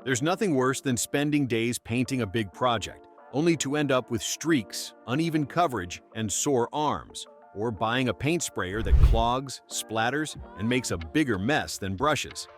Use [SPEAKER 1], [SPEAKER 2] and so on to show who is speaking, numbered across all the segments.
[SPEAKER 1] There's nothing worse than spending days painting a big project, only to end up with streaks, uneven coverage, and sore arms, or buying a paint sprayer that clogs, splatters, and makes a bigger mess than brushes.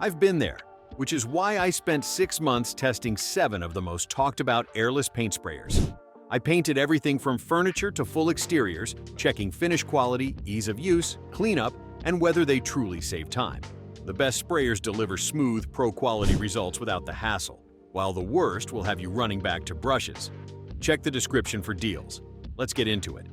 [SPEAKER 1] I've been there, which is why I spent 6 months testing 7 of the most talked about airless paint sprayers. I painted everything from furniture to full exteriors, checking finish quality, ease of use, cleanup, and whether they truly save time. The best sprayers deliver smooth, pro-quality results without the hassle, while the worst will have you running back to brushes. Check the description for deals. Let's get into it.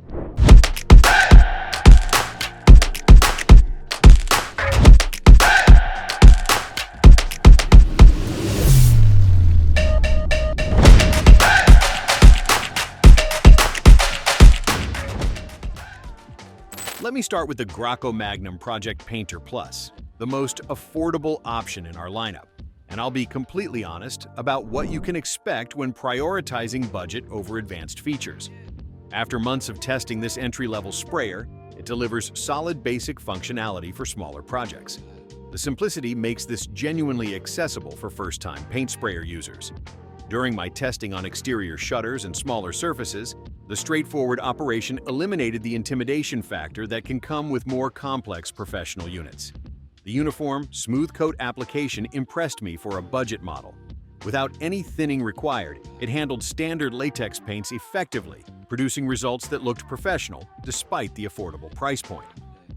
[SPEAKER 1] Let me start with the Graco Magnum Project Painter Plus, the most affordable option in our lineup. And I'll be completely honest about what you can expect when prioritizing budget over advanced features. After months of testing this entry-level sprayer, it delivers solid basic functionality for smaller projects. The simplicity makes this genuinely accessible for first-time paint sprayer users. During my testing on exterior shutters and smaller surfaces, the straightforward operation eliminated the intimidation factor that can come with more complex professional units. The uniform, smooth coat application impressed me for a budget model. Without any thinning required, it handled standard latex paints effectively, producing results that looked professional despite the affordable price point.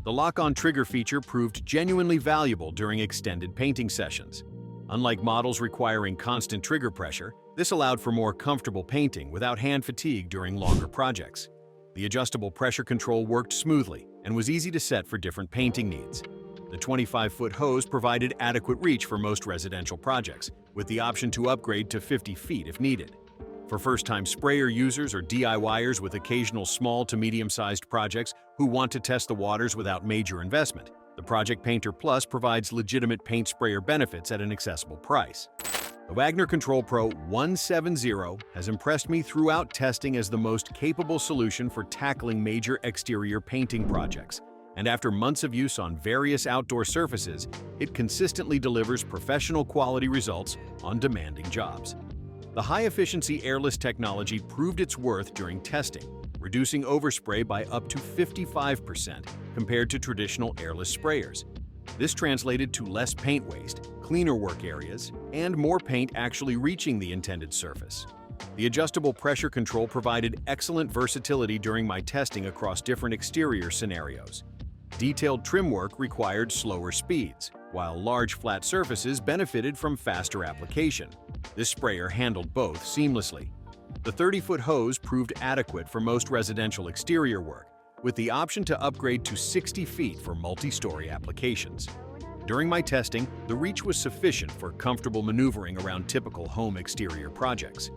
[SPEAKER 1] The lock-on trigger feature proved genuinely valuable during extended painting sessions. Unlike models requiring constant trigger pressure, this allowed for more comfortable painting without hand fatigue during longer projects. The adjustable pressure control worked smoothly and was easy to set for different painting needs. The 25-foot hose provided adequate reach for most residential projects, with the option to upgrade to 50 feet if needed. For first-time sprayer users or DIYers with occasional small to medium-sized projects who want to test the waters without major investment, the Project Painter Plus provides legitimate paint sprayer benefits at an accessible price. The Wagner Control Pro 170 has impressed me throughout testing as the most capable solution for tackling major exterior painting projects. And after months of use on various outdoor surfaces, it consistently delivers professional quality results on demanding jobs. The high-efficiency airless technology proved its worth during testing, reducing overspray by up to 55% compared to traditional airless sprayers. This translated to less paint waste, cleaner work areas, and more paint actually reaching the intended surface. The adjustable pressure control provided excellent versatility during my testing across different exterior scenarios. Detailed trim work required slower speeds, while large flat surfaces benefited from faster application. This sprayer handled both seamlessly. The 30-foot hose proved adequate for most residential exterior work, with the option to upgrade to 60 feet for multi-story applications. During my testing, the reach was sufficient for comfortable maneuvering around typical home exterior projects.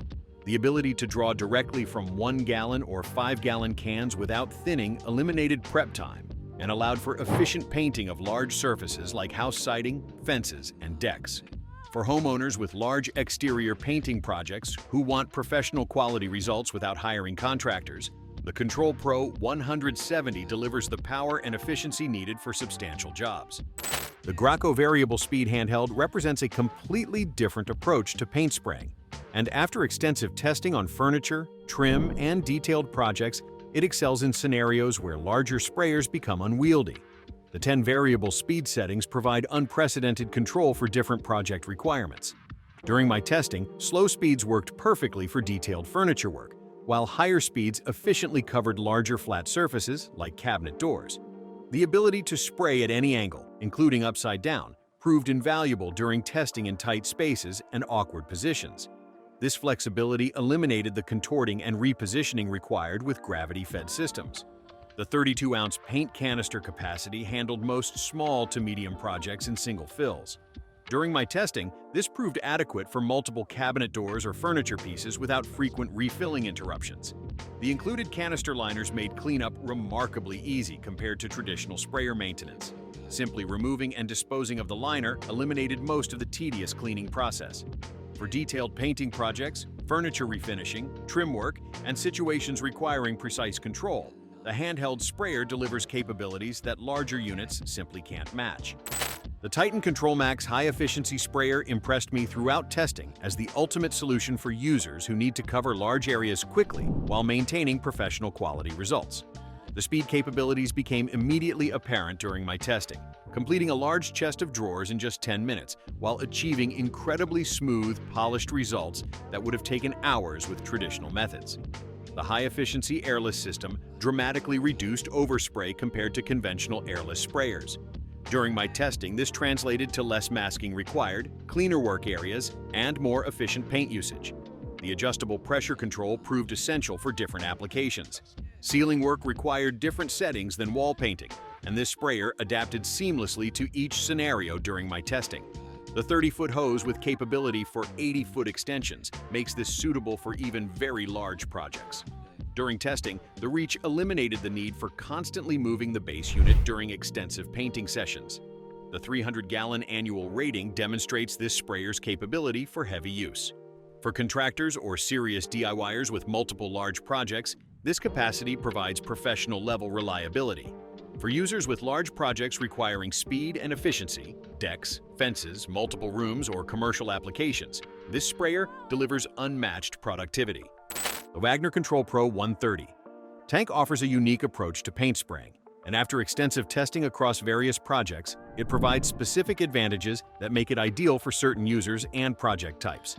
[SPEAKER 1] The ability to draw directly from 1-gallon or 5-gallon cans without thinning eliminated prep time and allowed for efficient painting of large surfaces like house siding, fences, and decks. For homeowners with large exterior painting projects who want professional quality results without hiring contractors, the Control Pro 170 delivers the power and efficiency needed for substantial jobs. The Graco Variable Speed Handheld represents a completely different approach to paint spraying, and after extensive testing on furniture, trim, and detailed projects, it excels in scenarios where larger sprayers become unwieldy. The 10 variable speed settings provide unprecedented control for different project requirements. During my testing, slow speeds worked perfectly for detailed furniture work, while higher speeds efficiently covered larger flat surfaces like cabinet doors. The ability to spray at any angle, including upside down, proved invaluable during testing in tight spaces and awkward positions. This flexibility eliminated the contorting and repositioning required with gravity-fed systems. The 32-ounce paint canister capacity handled most small to medium projects in single fills. During my testing, this proved adequate for multiple cabinet doors or furniture pieces without frequent refilling interruptions. The included canister liners made cleanup remarkably easy compared to traditional sprayer maintenance. Simply removing and disposing of the liner eliminated most of the tedious cleaning process. For detailed painting projects, furniture refinishing, trim work, and situations requiring precise control, the handheld sprayer delivers capabilities that larger units simply can't match. The Titan ControlMax high-efficiency sprayer impressed me throughout testing as the ultimate solution for users who need to cover large areas quickly while maintaining professional quality results. The speed capabilities became immediately apparent during my testing, completing a large chest of drawers in just 10 minutes while achieving incredibly smooth, polished results that would have taken hours with traditional methods. The high-efficiency airless system dramatically reduced overspray compared to conventional airless sprayers. During my testing, this translated to less masking required, cleaner work areas, and more efficient paint usage. The adjustable pressure control proved essential for different applications. Sealing work required different settings than wall painting, and this sprayer adapted seamlessly to each scenario during my testing. The 30-foot hose with capability for 80-foot extensions makes this suitable for even very large projects. During testing, the reach eliminated the need for constantly moving the base unit during extensive painting sessions. The 300-gallon annual rating demonstrates this sprayer's capability for heavy use. For contractors or serious DIYers with multiple large projects, this capacity provides professional-level reliability. For users with large projects requiring speed and efficiency, decks, fences, multiple rooms, or commercial applications, this sprayer delivers unmatched productivity. The Wagner Control Pro 130. Tank offers a unique approach to paint spraying, and after extensive testing across various projects, it provides specific advantages that make it ideal for certain users and project types.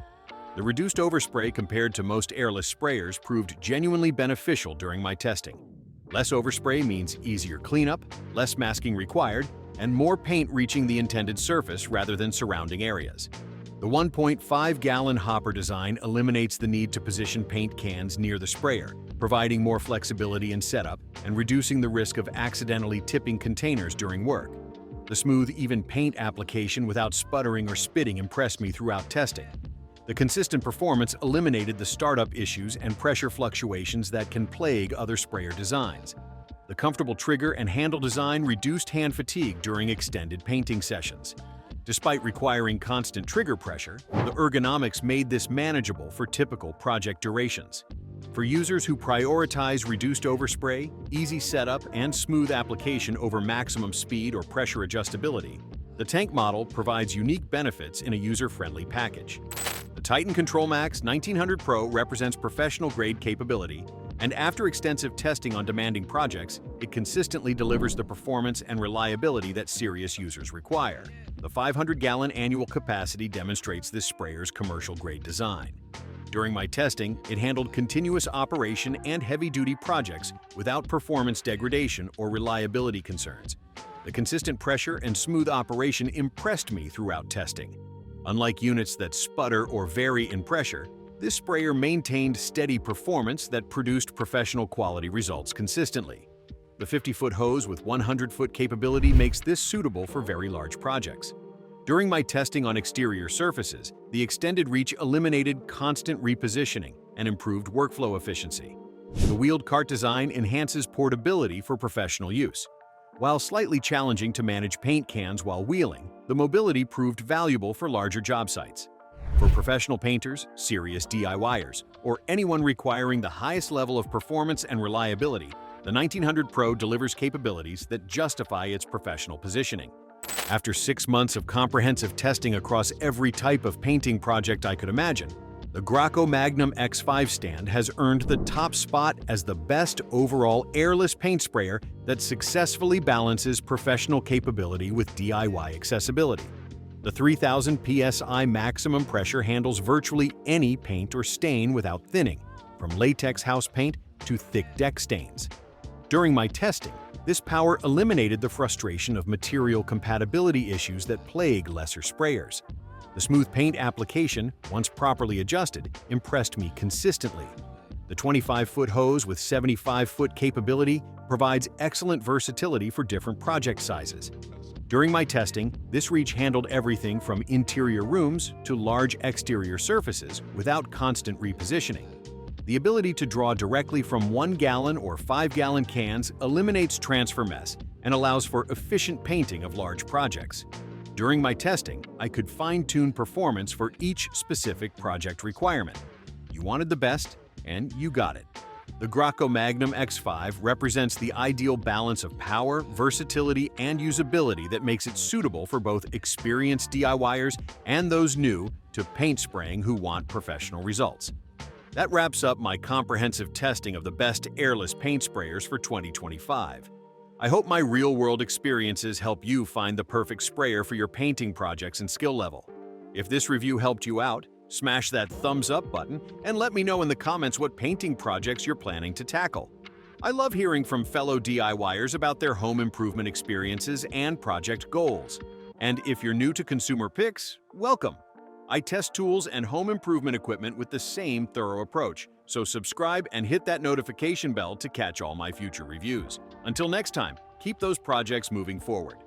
[SPEAKER 1] The reduced overspray compared to most airless sprayers proved genuinely beneficial during my testing. Less overspray means easier cleanup, less masking required, and more paint reaching the intended surface rather than surrounding areas. The 1.5-gallon hopper design eliminates the need to position paint cans near the sprayer, providing more flexibility in setup and reducing the risk of accidentally tipping containers during work. The smooth, even paint application without sputtering or spitting impressed me throughout testing. The consistent performance eliminated the startup issues and pressure fluctuations that can plague other sprayer designs. The comfortable trigger and handle design reduced hand fatigue during extended painting sessions. Despite requiring constant trigger pressure, the ergonomics made this manageable for typical project durations. For users who prioritize reduced overspray, easy setup, and smooth application over maximum speed or pressure adjustability, the tank model provides unique benefits in a user-friendly package. The Titan ControlMax 1900 Pro represents professional-grade capability, and after extensive testing on demanding projects, it consistently delivers the performance and reliability that serious users require. The 500-gallon annual capacity demonstrates this sprayer's commercial-grade design. During my testing, it handled continuous operation and heavy-duty projects without performance degradation or reliability concerns. The consistent pressure and smooth operation impressed me throughout testing. Unlike units that sputter or vary in pressure, this sprayer maintained steady performance that produced professional quality results consistently. The 50-foot hose with 100-foot capability makes this suitable for very large projects. During my testing on exterior surfaces, the extended reach eliminated constant repositioning and improved workflow efficiency. The wheeled cart design enhances portability for professional use. While slightly challenging to manage paint cans while wheeling, the mobility proved valuable for larger job sites. For professional painters, serious DIYers, or anyone requiring the highest level of performance and reliability, the 1900 Pro delivers capabilities that justify its professional positioning. After 6 months of comprehensive testing across every type of painting project I could imagine, the Graco Magnum X5 stand has earned the top spot as the best overall airless paint sprayer that successfully balances professional capability with DIY accessibility. The 3000 psi maximum pressure handles virtually any paint or stain without thinning, from latex house paint to thick deck stains. During my testing, this power eliminated the frustration of material compatibility issues that plague lesser sprayers. The smooth paint application, once properly adjusted, impressed me consistently. The 25-foot hose with 75-foot capability provides excellent versatility for different project sizes. During my testing, this reach handled everything from interior rooms to large exterior surfaces without constant repositioning. The ability to draw directly from 1-gallon or 5-gallon cans eliminates transfer mess and allows for efficient painting of large projects. During my testing, I could fine-tune performance for each specific project requirement. You wanted the best, and you got it. The Graco Magnum X5 represents the ideal balance of power, versatility, and usability that makes it suitable for both experienced DIYers and those new to paint spraying who want professional results. That wraps up my comprehensive testing of the best airless paint sprayers for 2025. I hope my real-world experiences help you find the perfect sprayer for your painting projects and skill level. If this review helped you out, smash that thumbs up button and let me know in the comments what painting projects you're planning to tackle. I love hearing from fellow DIYers about their home improvement experiences and project goals. And if you're new to Consumer Picks, welcome! I test tools and home improvement equipment with the same thorough approach, so subscribe and hit that notification bell to catch all my future reviews. Until next time, keep those projects moving forward.